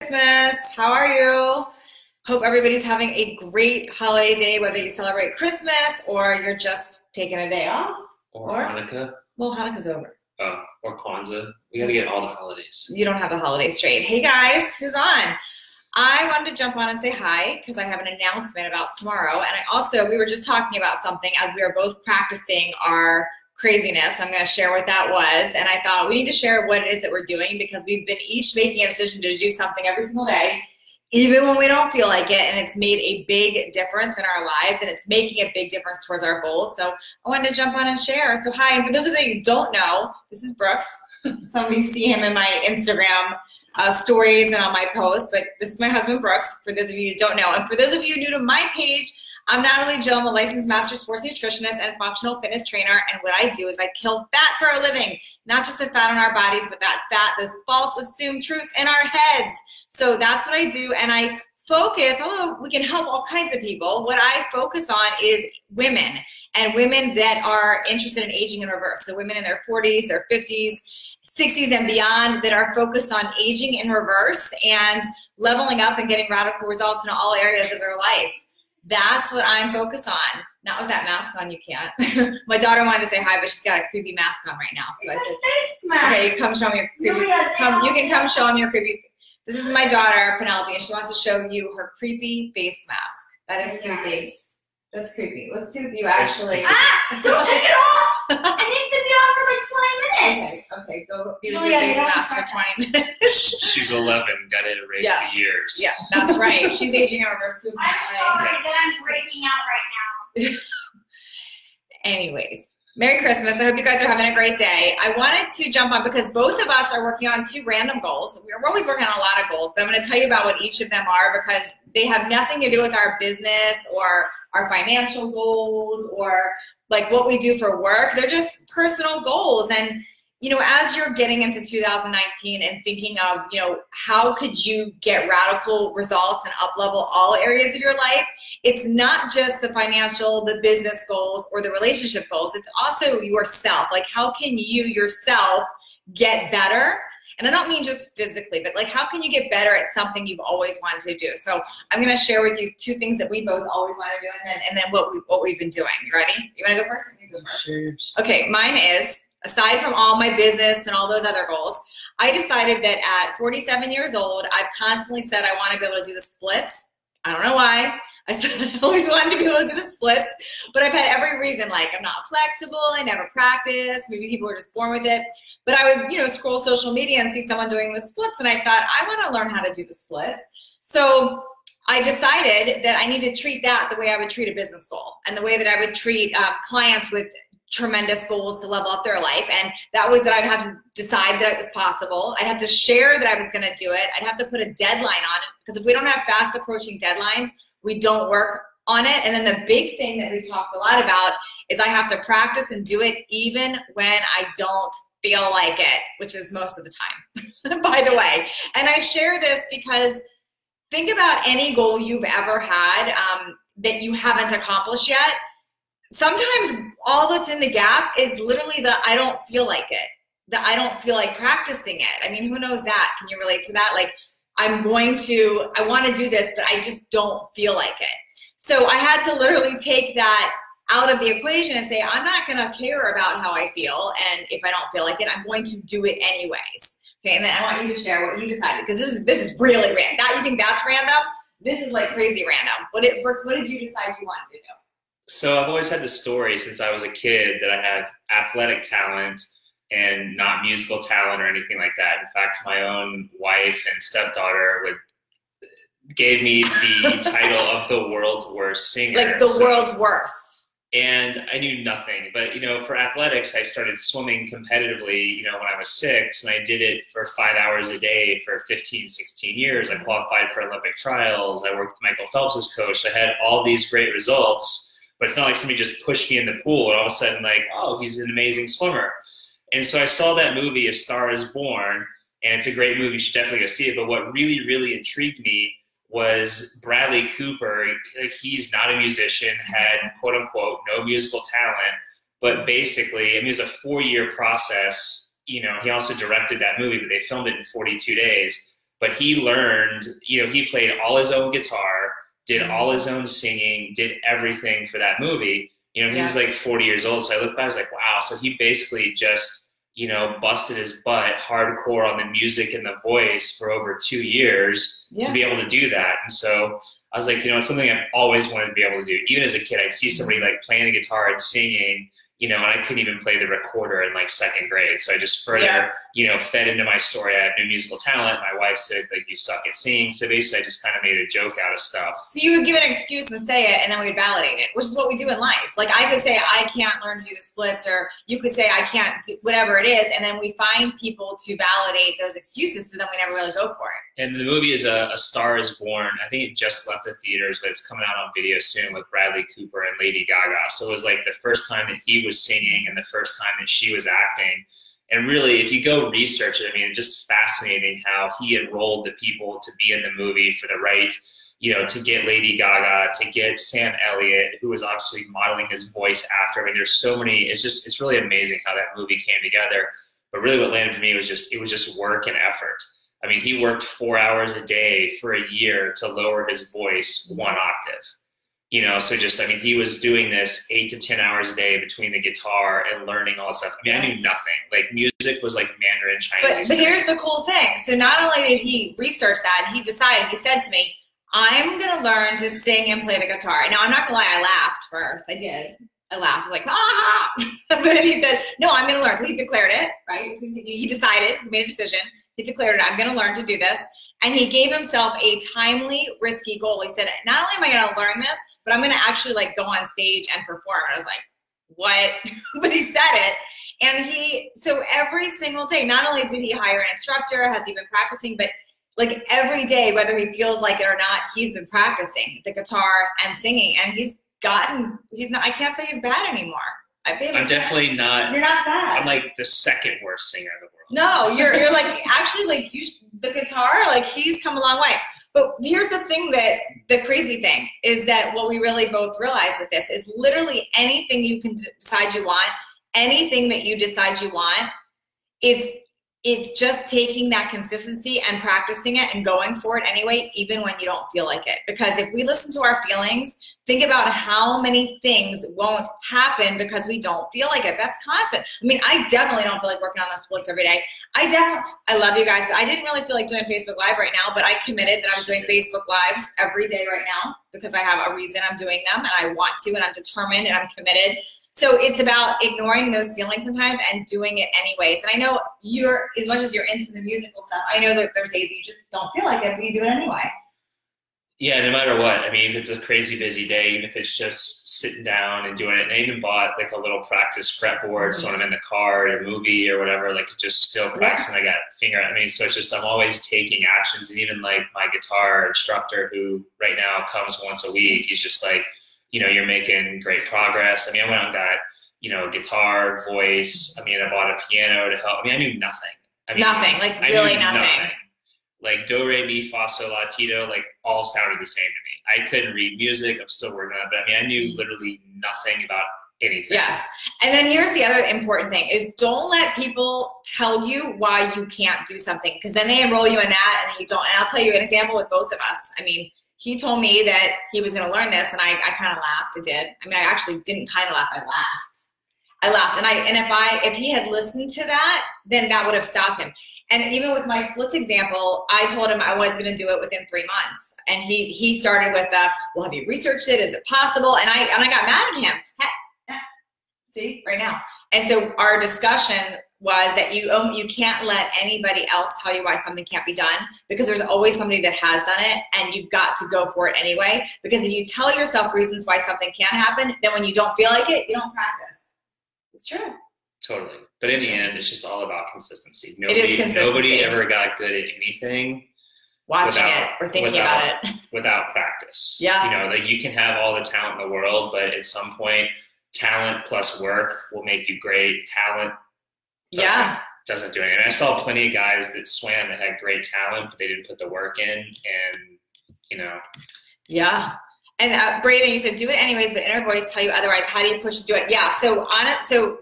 Christmas. How are you? Hope everybody's having a great holiday day, whether you celebrate Christmas or you're just taking a day off. Or Hanukkah. Well, Hanukkah's over. Oh, or Kwanzaa. We gotta get all the holidays. You don't have the holidays straight. Hey guys, who's on? I wanted to jump on and say hi because I have an announcement about tomorrow. And we were just talking about something as we were both practicing our craziness. I'm going to share what that was. And I thought we need to share what it is that we're doing because we've been each making a decision to do something every single day, even when we don't feel like it. And it's made a big difference in our lives and it's making a big difference towards our goals. So I wanted to jump on and share. So hi, and for those of you who don't know, this is Brooks. Some of you see him in my Instagram stories and on my posts, but this is my husband, Brooks, for those of you who don't know. And for those of you new to my page, I'm Natalie Jill. I'm a licensed master sports nutritionist and functional fitness trainer. And what I do is I kill fat for a living, not just the fat on our bodies, but that fat, those false assumed truths in our heads. So that's what I do. And I focus, although we can help all kinds of people, what I focus on is women and women that are interested in aging in reverse. So women in their 40s, their 50s, 60s and beyond that are focused on aging in reverse and leveling up and getting radical results in all areas of their life. That's what I'm focused on. Not with that mask on, you can't. My daughter wanted to say hi, but she's got a creepy mask on right now. So I said, okay, come show me your creepy. You can come show me your creepy. This is my daughter, Penelope, and she wants to show you her creepy face mask. That is creepy. That's creepy. Let's see if you actually. Don't take it off! I need to be on for like 20 minutes. Okay, go be with your face mask for 20 minutes. She's 11, got to erase the years. Yeah, that's right. She's aging in reverse too. I'm sorry that I'm breaking out right now. Anyways, Merry Christmas. I hope you guys are having a great day. I wanted to jump on because both of us are working on two random goals. We're always working on a lot of goals, but I'm going to tell you about what each of them are because they have nothing to do with our business or our financial goals or like what we do for work. They're just personal goals. And, you know, as you're getting into 2019 and thinking of, you know, how could you get radical results and up-level all areas of your life, it's not just the financial, the business goals, or the relationship goals. It's also yourself. Like, how can you yourself get better? And I don't mean just physically, but like, how can you get better at something you've always wanted to do? So I'm going to share with you two things that we both always wanted to do and then what we've been doing. You ready? You want to go first? You go first. Sure. Okay, mine is, aside from all my business and all those other goals, I decided that at 47 years old, I've constantly said I want to be able to do the splits. I don't know why. I said I always wanted to be able to do the splits, but I've had every reason, like I'm not flexible, I never practice, maybe people were just born with it. But I would, you know, scroll social media and see someone doing the splits, and I thought, I want to learn how to do the splits. So I decided that I need to treat that the way I would treat a business goal and the way that I would treat clients with tremendous goals to level up their life. And that was that I'd have to decide that it was possible. I'd have to share that I was going to do it. I'd have to put a deadline on it because if we don't have fast approaching deadlines, we don't work on it. And then the big thing that we've talked a lot about is I have to practice and do it even when I don't feel like it, which is most of the time, by the way. And I share this because think about any goal you've ever had that you haven't accomplished yet. Sometimes all that's in the gap is literally the I don't feel like it, the I don't feel like practicing it. I mean, who knows that? Can you relate to that? Like, I want to do this, but I just don't feel like it. So I had to literally take that out of the equation and say, I'm not going to care about how I feel. And if I don't feel like it, I'm going to do it anyways. Okay. And then I want you to share what you decided because this is really random. You think that's random? This is like crazy random. Brooks, what did you decide you wanted to do? So I've always had the story since I was a kid that I have athletic talent and not musical talent or anything like that. In fact, my own wife and stepdaughter gave me the title of the world's worst singer. Like the world's worst. And I knew nothing. But, you know, for athletics, I started swimming competitively, you know, when I was 6. And I did it for 5 hours a day for 15, 16 years. I qualified for Olympic trials. I worked with Michael Phelps' coach. I had all these great results. But it's not like somebody just pushed me in the pool and all of a sudden like, oh, he's an amazing swimmer. And so I saw that movie, A Star is Born, and it's a great movie. You should definitely go see it. But what really, really intrigued me was Bradley Cooper. He's not a musician, had quote unquote no musical talent, but basically, I mean, it was a 4-year process. You know, he also directed that movie, but they filmed it in 42 days. but he learned, you know, he played all his own guitar, did all his own singing, did everything for that movie. You know, he's like 40 years old. So I looked back, I was like, wow. So he basically just, you know, busted his butt hardcore on the music and the voice for over 2 years to be able to do that. And so I was like, you know, it's something I've always wanted to be able to do. Even as a kid, I'd see somebody like playing the guitar and singing, you know, and I couldn't even play the recorder in like 2nd grade. So I just further, you know, fed into my story. I have no musical talent. My wife said, like, you suck at singing. So basically I just kind of made a joke out of stuff. So you would give an excuse and say it, and then we'd validate it, which is what we do in life. Like I could say, I can't learn to do the splits, or you could say, I can't do whatever it is. And then we find people to validate those excuses, so then we never really go for it. And the movie is A Star is Born. I think it just left the theaters, but it's coming out on video soon with Bradley Cooper and Lady Gaga. So it was like the first time that he was singing and the first time that she was acting. And really, if you go research it, I mean, it's just fascinating how he enrolled the people to be in the movie for the right, you know, to get Lady Gaga, to get Sam Elliott, who was obviously modeling his voice after. I mean, there's so many, it's really amazing how that movie came together. But really what landed for me was just work and effort. I mean, he worked 4 hours a day for a year to lower his voice 1 octave. You know, so just, I mean, he was doing this 8 to 10 hours a day between the guitar and learning all this stuff. I mean, I knew nothing. Like, music was like Mandarin Chinese. But here's the cool thing. So not only did he research that, he said to me, I'm going to learn to sing and play the guitar. Now, I'm not going to lie, I laughed first. I did. I laughed, like, ha. But then he said, no, I'm going to learn. So he declared it, right? He decided, he made a decision. He declared it, I'm going to learn to do this. And he gave himself a timely, risky goal. He said, not only am I going to learn this, but I'm going to actually like go on stage and perform. And I was like, what? But he said it. And so every single day, not only did he hire an instructor, has he been practicing, but like every day, whether he feels like it or not, he's been practicing the guitar and singing. And I can't say he's bad anymore. I'm definitely not. You're not bad. I'm like the 2nd worst singer in the world. No, you're like, actually, like, the guitar, like, he's come a long way. But here's the thing, that the crazy thing is that what we really both realize with this is literally anything you can decide you want, anything that you decide you want, it's just taking that consistency and practicing it and going for it anyway, even when you don't feel like it. Because if we listen to our feelings, think about how many things won't happen because we don't feel like it. That's constant. I mean, I definitely don't feel like working on the splits every day. I love you guys, but I didn't really feel like doing Facebook Live right now, but I committed that I was doing Facebook Lives every day right now because I have a reason I'm doing them, and I want to, and I'm determined, and I'm committed. So it's about ignoring those feelings sometimes and doing it anyways. And I know as much as you're into the musical stuff, I know that there's days you just don't feel like it, but you do it anyway. Yeah, no matter what. I mean, if it's a crazy busy day, even if it's just sitting down and doing it. And I even bought like a little practice fretboard, so when I'm in the car or a movie or whatever, like just still practicing. I got finger. I mean, so it's just, I'm always taking actions. And even like my guitar instructor, who right now comes once a week, he's just like, you know, you're making great progress. I mean, I went and got, you know, guitar, voice. I mean, I bought a piano to help. I mean, I knew nothing. I mean, nothing, like really nothing. Like do, re, mi, fa, sol, la, ti, do, like all sounded the same to me. I couldn't read music. I'm still working on it. But I mean, I knew literally nothing about anything. Yes. And then here's the other important thing is don't let people tell you why you can't do something, because then they enroll you in that and then you don't. And I'll tell you an example with both of us. I mean, he told me that he was going to learn this, and I kind of laughed. I did. I mean, I actually didn't kind of laugh. I laughed. And if he had listened to that, then that would have stopped him. And even with my splits example, I told him I was going to do it within 3 months. And he started with, well, have you researched it? Is it possible? And I got mad at him. See, right now. And so our discussion was that you can't let anybody else tell you why something can't be done, because there's always somebody that has done it, and you've got to go for it anyway. Because if you tell yourself reasons why something can't happen, then when you don't feel like it, you don't practice. It's true. Totally. But in the end, it's just all about consistency. It is consistency. Nobody ever got good at anything watching it or thinking about it without practice. Yeah. You know, like you can have all the talent in the world, but at some point, talent plus work will make you great. Talent doesn't do anything. And I saw plenty of guys that swam that had great talent, but they didn't put the work in, and you know. Yeah. And Braden, you said do it anyways, but inner voice tell you otherwise. How do you push to do it? Yeah. So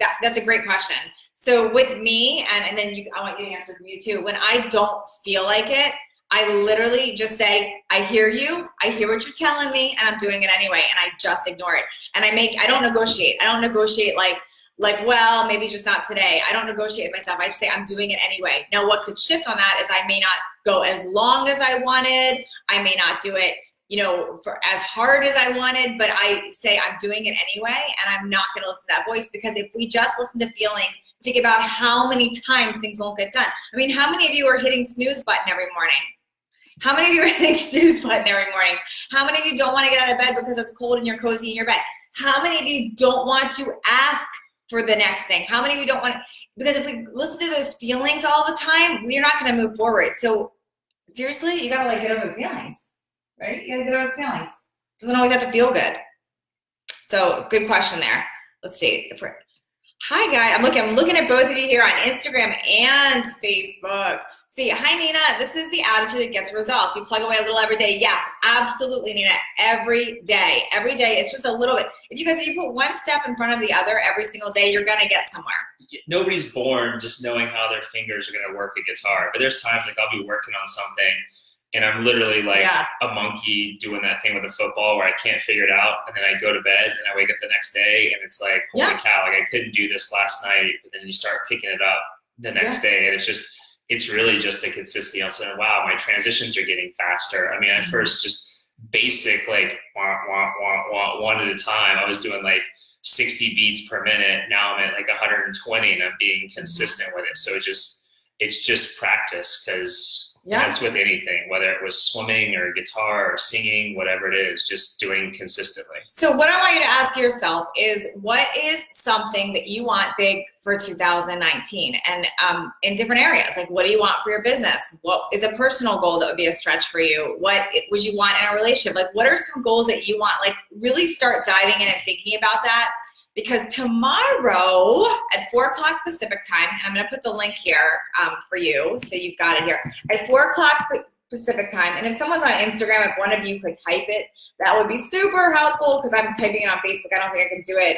that's a great question. So with me, and then I want you to answer from you too. When I don't feel like it, I literally just say, I hear you, I hear what you're telling me, and I'm doing it anyway, and I just ignore it. And I don't negotiate. I don't negotiate like, well, maybe just not today. I don't negotiate with myself. I just say I'm doing it anyway. Now, what could shift on that is I may not go as long as I wanted. I may not do it, for as hard as I wanted, but I say I'm doing it anyway, and I'm not going to listen to that voice, because if we just listen to feelings, think about how many times things won't get done. I mean, how many of you are hitting snooze button every morning? How many of you are hitting snooze button every morning? How many of you don't want to get out of bed because it's cold and you're cozy in your bed? How many of you don't want to ask for the next thing? How many of you don't want, because if we listen to those feelings all the time, we're not going to move forward. So seriously, you got to get over the feelings, right? You got to get over the feelings. It doesn't always have to feel good. So good question there. Let's see. Hi guys, I'm looking at both of you here on Instagram and Facebook. See, hi Nina, this is the attitude that gets results. You plug away a little every day. Yes, absolutely, Nina, every day. Every day, it's just a little bit. If you put one step in front of the other every single day, you're gonna get somewhere. Nobody's born just knowing how their fingers are gonna work a guitar, but there's times like I'll be working on something and I'm literally like a monkey doing that thing with a football where I can't figure it out. And then I go to bed and I wake up the next day and it's like, holy cow, like I couldn't do this last night. But then you start picking it up the next day. And it's really just the consistency. I'm saying, wow, my transitions are getting faster. I mean, at first just basic, like wah, wah, wah, wah, one at a time. I was doing like 60 beats per minute. Now I'm at like 120 and I'm being consistent with it. So it's just practice, because that's with anything, whether it was swimming or guitar or singing, whatever it is, just doing consistently. So what I want you to ask yourself is, what is something that you want big for 2019? And in different areas, like what do you want for your business? What is a personal goal that would be a stretch for you? What would you want in a relationship? Like what are some goals that you want? Like really start diving in and thinking about that. Because tomorrow at 4 o'clock Pacific time, and I'm going to put the link here for you, so you've got it here. At 4 o'clock Pacific time, and if someone's on Instagram, if one of you could type it, that would be super helpful, because I'm typing it on Facebook. I don't think I can do it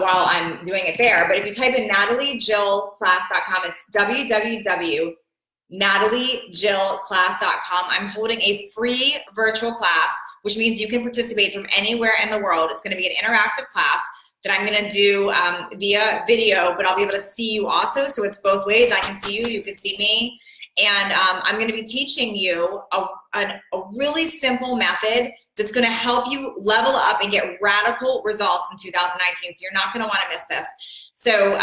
while I'm doing it there. But if you type in NatalieJillClass.com, it's www.nataliejillclass.com. I'm holding a free virtual class, which means you can participate from anywhere in the world. It's going to be an interactive class that I'm going to do via video, but I'll be able to see you also. So it's both ways. I can see you, you can see me. And I'm going to be teaching you a really simple method that's going to help you level up and get radical results in 2019. So you're not going to want to miss this. So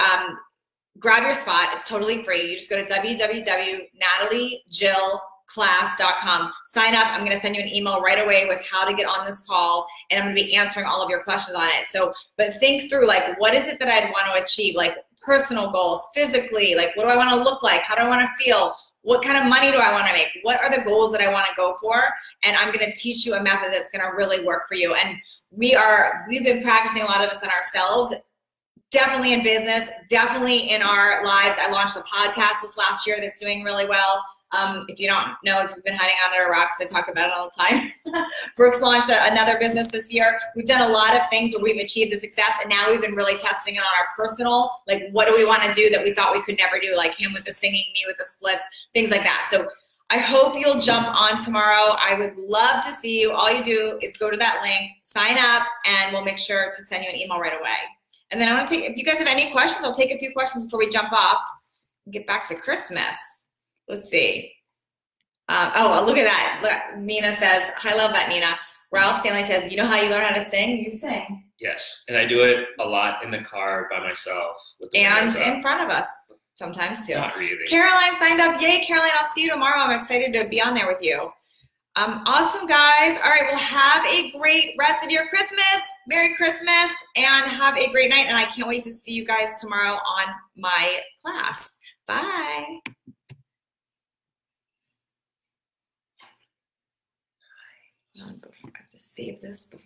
grab your spot. It's totally free. You just go to www.nataliejillclass.com. Sign up. I'm going to send you an email right away with how to get on this call, and I'm going to be answering all of your questions on it. So, but think through, like, what is it that I'd want to achieve? Like personal goals, physically, like what do I want to look like? How do I want to feel? What kind of money do I want to make? What are the goals that I want to go for? And I'm going to teach you a method that's going to really work for you. And we've been practicing, a lot of us, on ourselves, definitely in business, definitely in our lives. I launched a podcast this last year that's doing really well. If you don't know, if you've been hiding under a rock, because I talk about it all the time, Brooks launched another business this year. We've done a lot of things where we've achieved the success, and now we've been really testing it on our personal, like what do we want to do that we thought we could never do, like him with the singing, me with the splits, things like that. So I hope you'll jump on tomorrow. I would love to see you. All you do is go to that link, sign up, and we'll make sure to send you an email right away. And then I want to take, if you guys have any questions, I'll take a few questions before we jump off and get back to Christmas. Let's see. Oh, look at that. Look, Nina says, I love that, Nina. Ralph Stanley says, you know how you learn how to sing? You sing. Yes, and I do it a lot in the car by myself. And in front of us sometimes too. Not really. Caroline signed up. Yay, Caroline, I'll see you tomorrow. I'm excited to be on there with you. Awesome, guys. All right, well, have a great rest of your Christmas. Merry Christmas, and have a great night. And I can't wait to see you guys tomorrow on my class. Bye. I have to save this before.